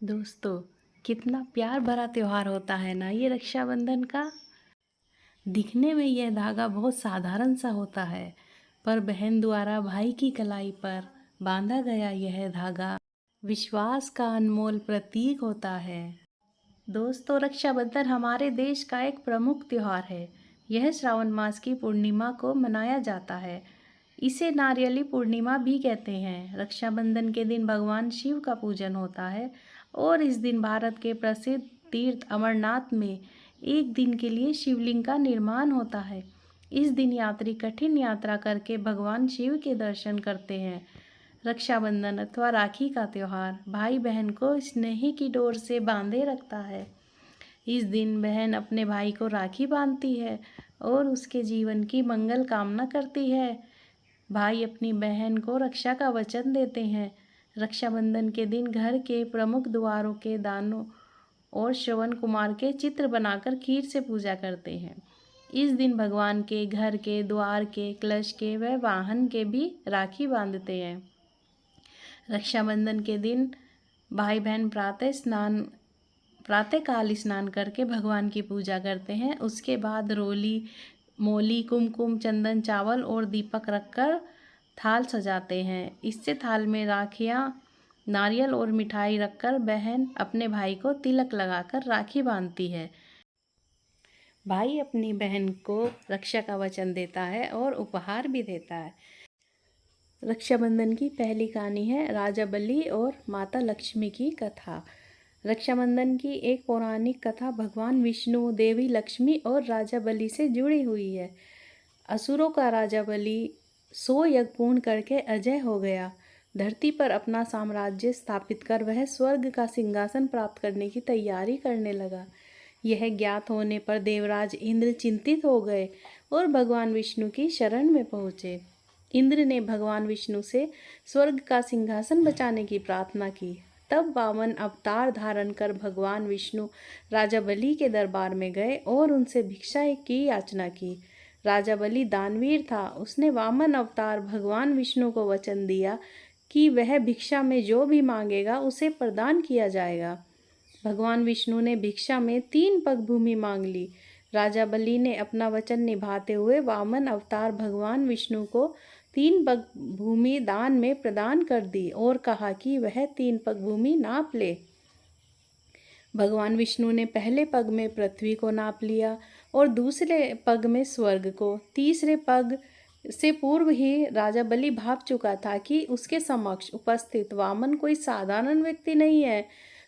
दोस्तों, कितना प्यार भरा त्योहार होता है ना ये रक्षाबंधन का। दिखने में यह धागा बहुत साधारण सा होता है, पर बहन द्वारा भाई की कलाई पर बांधा गया यह धागा विश्वास का अनमोल प्रतीक होता है। दोस्तों, रक्षाबंधन हमारे देश का एक प्रमुख त्योहार है। यह श्रावण मास की पूर्णिमा को मनाया जाता है। इसे नारियली पूर्णिमा भी कहते हैं। रक्षाबंधन के दिन भगवान शिव का पूजन होता है और इस दिन भारत के प्रसिद्ध तीर्थ अमरनाथ में एक दिन के लिए शिवलिंग का निर्माण होता है। इस दिन यात्री कठिन यात्रा करके भगवान शिव के दर्शन करते हैं। रक्षाबंधन अथवा राखी का त्यौहार भाई बहन को स्नेह की डोर से बांधे रखता है। इस दिन बहन अपने भाई को राखी बांधती है और उसके जीवन की मंगल कामना करती है। भाई अपनी बहन को रक्षा का वचन देते हैं। रक्षाबंधन के दिन घर के प्रमुख द्वारों के दानों और श्रवण कुमार के चित्र बनाकर खीर से पूजा करते हैं। इस दिन भगवान के घर के द्वार के कलश के व वाहन के भी राखी बांधते हैं। रक्षाबंधन के दिन भाई बहन प्रातःकाल स्नान करके भगवान की पूजा करते हैं। उसके बाद रोली मोली कुमकुम चंदन चावल और दीपक रखकर थाल सजाते हैं। इससे थाल में राखियाँ नारियल और मिठाई रखकर बहन अपने भाई को तिलक लगाकर राखी बांधती है। भाई अपनी बहन को रक्षा का वचन देता है और उपहार भी देता है। रक्षाबंधन की पहली कहानी है राजा बलि और माता लक्ष्मी की कथा। रक्षाबंधन की एक पौराणिक कथा भगवान विष्णु, देवी लक्ष्मी और राजा बलि से जुड़ी हुई है। असुरों का राजा बलि 100 यज्ञ पूर्ण करके अजय हो गया। धरती पर अपना साम्राज्य स्थापित कर वह स्वर्ग का सिंहासन प्राप्त करने की तैयारी करने लगा। यह ज्ञात होने पर देवराज इंद्र चिंतित हो गए और भगवान विष्णु की शरण में पहुँचे। इंद्र ने भगवान विष्णु से स्वर्ग का सिंहासन बचाने की प्रार्थना की। तब वामन अवतार धारण कर भगवान विष्णु राजा बलि के दरबार में गए और उनसे भिक्षा की याचना की। राजा बलि दानवीर था। उसने वामन अवतार भगवान विष्णु को वचन दिया कि वह भिक्षा में जो भी मांगेगा उसे प्रदान किया जाएगा। भगवान विष्णु ने भिक्षा में 3 पग भूमि मांग ली। राजा बलि ने अपना वचन निभाते हुए वामन अवतार भगवान विष्णु को 3 पग भूमि दान में प्रदान कर दी और कहा कि वह 3 पग भूमि नाप ले। भगवान विष्णु ने पहले पग में पृथ्वी को नाप लिया और दूसरे पग में स्वर्ग को। तीसरे पग से पूर्व ही राजा बलि भाप चुका था कि उसके समक्ष उपस्थित वामन कोई साधारण व्यक्ति नहीं है।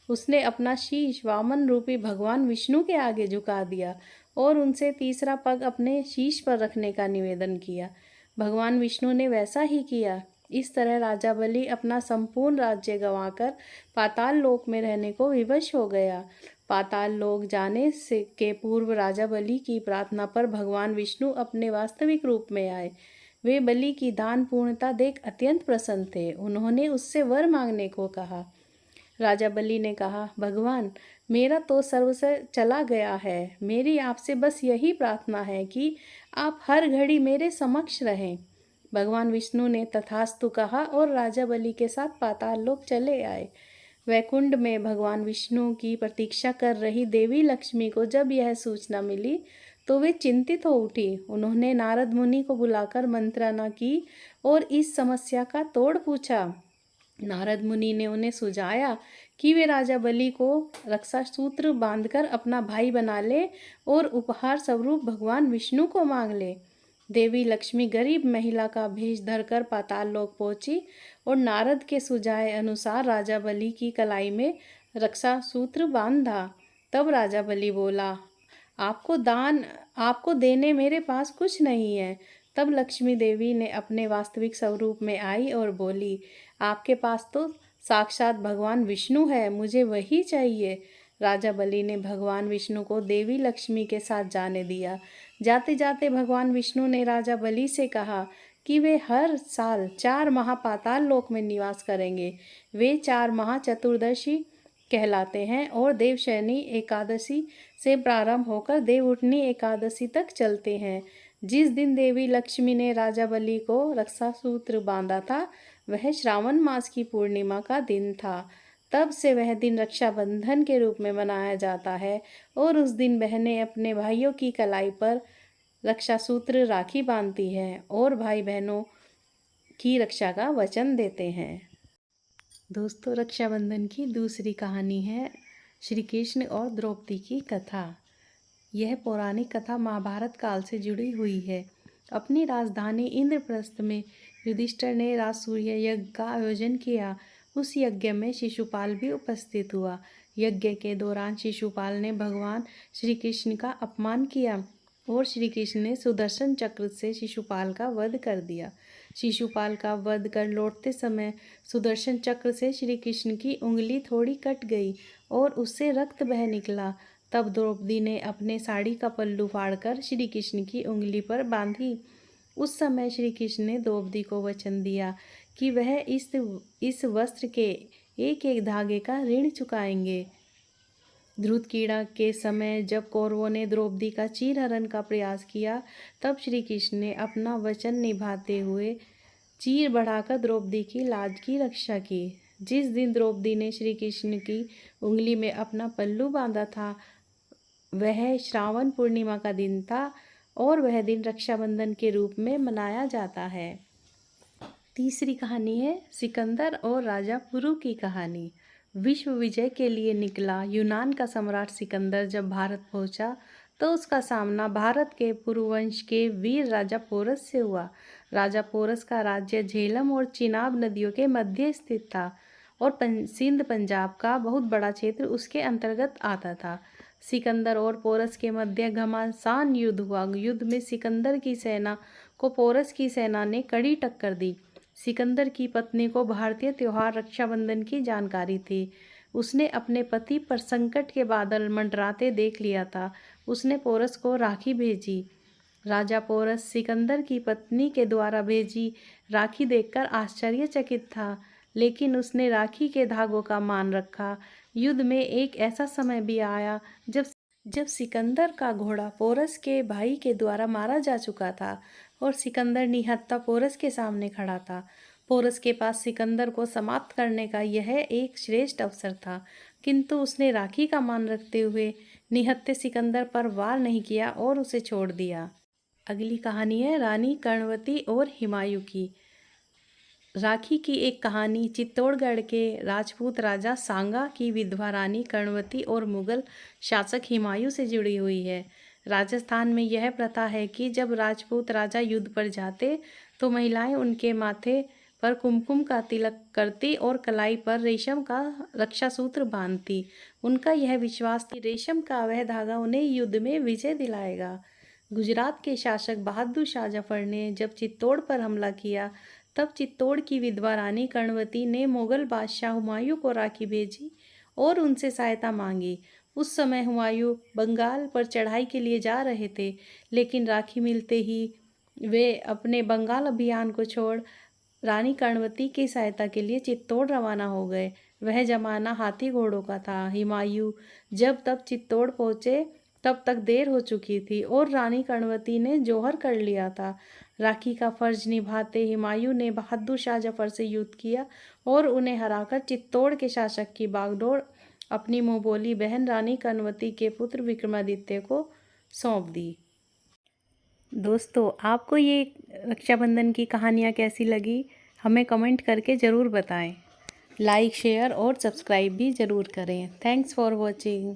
उसने अपना शीश वामन रूपी भगवान विष्णु के आगे झुका दिया और उनसे तीसरा पग अपने शीश पर रखने का निवेदन किया। भगवान विष्णु ने वैसा ही किया। इस तरह राजा बलि अपना संपूर्ण राज्य गंवाकर पाताल लोक में रहने को विवश हो गया। पाताल लोक जाने से के पूर्व राजा बलि की प्रार्थना पर भगवान विष्णु अपने वास्तविक रूप में आए। वे बलि की दान पूर्णता देख अत्यंत प्रसन्न थे। उन्होंने उससे वर मांगने को कहा। राजा बलि ने कहा, भगवान, मेरा तो सर्वस्व चला गया है। मेरी आपसे बस यही प्रार्थना है कि आप हर घड़ी मेरे समक्ष रहें। भगवान विष्णु ने तथास्तु कहा और राजा बलि के साथ पाताल लोक चले आए। वैकुंठ में भगवान विष्णु की प्रतीक्षा कर रही देवी लक्ष्मी को जब यह सूचना मिली तो वे चिंतित हो उठी। उन्होंने नारद मुनि को बुलाकर मंत्रणा की और इस समस्या का तोड़ पूछा। नारद मुनि ने उन्हें सुझाया कि वे राजा बलि को रक्षा सूत्र बांधकर अपना भाई बना ले और उपहार स्वरूप भगवान विष्णु को मांग ले। देवी लक्ष्मी गरीब महिला का भेष धरकर पाताल लोक पहुंची और नारद के सुझाए अनुसार राजा बलि की कलाई में रक्षा सूत्र बांधा। तब राजा बलि बोला, आपको देने मेरे पास कुछ नहीं है। तब लक्ष्मी देवी ने अपने वास्तविक स्वरूप में आई और बोली, आपके पास तो साक्षात भगवान विष्णु है, मुझे वही चाहिए। राजा बलि ने भगवान विष्णु को देवी लक्ष्मी के साथ जाने दिया। जाते जाते भगवान विष्णु ने राजा बलि से कहा कि वे हर साल 4 माह पाताल लोक में निवास करेंगे। वे 4 माह चतुर्दशी कहलाते हैं और देवशयनी एकादशी से प्रारंभ होकर देवउठनी एकादशी तक चलते हैं। जिस दिन देवी लक्ष्मी ने राजा बलि को रक्षा सूत्र बांधा था वह श्रावण मास की पूर्णिमा का दिन था। तब से वह दिन रक्षाबंधन के रूप में मनाया जाता है और उस दिन बहनें अपने भाइयों की कलाई पर रक्षा सूत्र राखी बांधती हैं और भाई बहनों की रक्षा का वचन देते हैं। दोस्तों, रक्षाबंधन की दूसरी कहानी है श्री कृष्ण और द्रौपदी की कथा। यह पौराणिक कथा महाभारत काल से जुड़ी हुई है। अपनी राजधानी इंद्रप्रस्थ में युधिष्ठिर ने राजसूय यज्ञ का आयोजन किया। उस यज्ञ में शिशुपाल भी उपस्थित हुआ। यज्ञ के दौरान शिशुपाल ने भगवान श्री कृष्ण का अपमान किया और श्री कृष्ण ने सुदर्शन चक्र से शिशुपाल का वध कर दिया। शिशुपाल का वध कर लौटते समय सुदर्शन चक्र से श्री कृष्ण की उंगली थोड़ी कट गई और उससे रक्त बह निकला। तब द्रौपदी ने अपने साड़ी का पल्लू फाड़कर श्री कृष्ण की उंगली पर बांधी। उस समय श्री कृष्ण ने द्रौपदी को वचन दिया कि वह इस वस्त्र के एक एक धागे का ऋण चुकाएंगे। धृतकीड़ा के समय जब कौरवों ने द्रौपदी का चीरहरण का प्रयास किया, तब श्री कृष्ण ने अपना वचन निभाते हुए चीर बढ़ाकर द्रौपदी की लाज की रक्षा की। जिस दिन द्रौपदी ने श्री कृष्ण की उंगली में अपना पल्लू बांधा था, वह श्रावण पूर्णिमा का दिन था और वह दिन रक्षाबंधन के रूप में मनाया जाता है। तीसरी कहानी है सिकंदर और राजा पुरु की कहानी। विश्व विजय के लिए निकला यूनान का सम्राट सिकंदर जब भारत पहुंचा, तो उसका सामना भारत के पुरुवंश के वीर राजा पोरस से हुआ। राजा पोरस का राज्य झेलम और चिनाब नदियों के मध्य स्थित था और सिंध पंजाब का बहुत बड़ा क्षेत्र उसके अंतर्गत आता था। सिकंदर और पोरस के मध्य घमासान युद्ध हुआ। युद्ध में सिकंदर की सेना को पोरस की सेना ने कड़ी टक्कर दी। सिकंदर की पत्नी को भारतीय त्योहार रक्षाबंधन की जानकारी थी। उसने अपने पति पर संकट के बादल मंडराते देख लिया था। उसने पोरस को राखी भेजी। राजा पोरस सिकंदर की पत्नी के द्वारा भेजी राखी देखकर आश्चर्यचकित था, लेकिन उसने राखी के धागों का मान रखा। युद्ध में एक ऐसा समय भी आया जब सिकंदर का घोड़ा पोरस के भाई के द्वारा मारा जा चुका था और सिकंदर निहत्था पोरस के सामने खड़ा था। पोरस के पास सिकंदर को समाप्त करने का यह एक श्रेष्ठ अवसर था, किंतु उसने राखी का मान रखते हुए निहत्थे सिकंदर पर वार नहीं किया और उसे छोड़ दिया। अगली कहानी है रानी कर्णवती और हुमायूं की। राखी की एक कहानी चित्तौड़गढ़ के राजपूत राजा सांगा की विधवा रानी कर्णवती और मुगल शासक हुमायूं से जुड़ी हुई है। राजस्थान में यह प्रथा है कि जब राजपूत राजा युद्ध पर जाते तो महिलाएं उनके माथे पर कुमकुम का तिलक करती और कलाई पर रेशम का रक्षा सूत्र बांधती। उनका यह विश्वास कि रेशम का वह धागा उन्हें युद्ध में विजय दिलाएगा। गुजरात के शासक बहादुर शाह जफर ने जब चित्तौड़ पर हमला किया, तब चित्तौड़ की विधवा रानी कर्णवती ने मुगल बादशाह हुमायूं को राखी भेजी और उनसे सहायता मांगी। उस समय हुमायूं बंगाल पर चढ़ाई के लिए जा रहे थे, लेकिन राखी मिलते ही वे अपने बंगाल अभियान को छोड़ रानी कर्णवती की सहायता के लिए चित्तौड़ रवाना हो गए। वह जमाना हाथी घोड़ों का था। हुमायूं जब तक चित्तौड़ पहुँचे तब तक देर हो चुकी थी और रानी कर्णवती ने जौहर कर लिया था। राखी का फर्ज निभाते हुमायूं ने बहादुर शाह जफर से युद्ध किया और उन्हें हराकर चित्तौड़ के शासक की बागडोर अपनी मुंहबोली बहन रानी कर्णवती के पुत्र विक्रमादित्य को सौंप दी। दोस्तों, आपको ये रक्षाबंधन की कहानियाँ कैसी लगी, हमें कमेंट करके ज़रूर बताएं। लाइक, शेयर और सब्सक्राइब भी ज़रूर करें। Thanks for watching.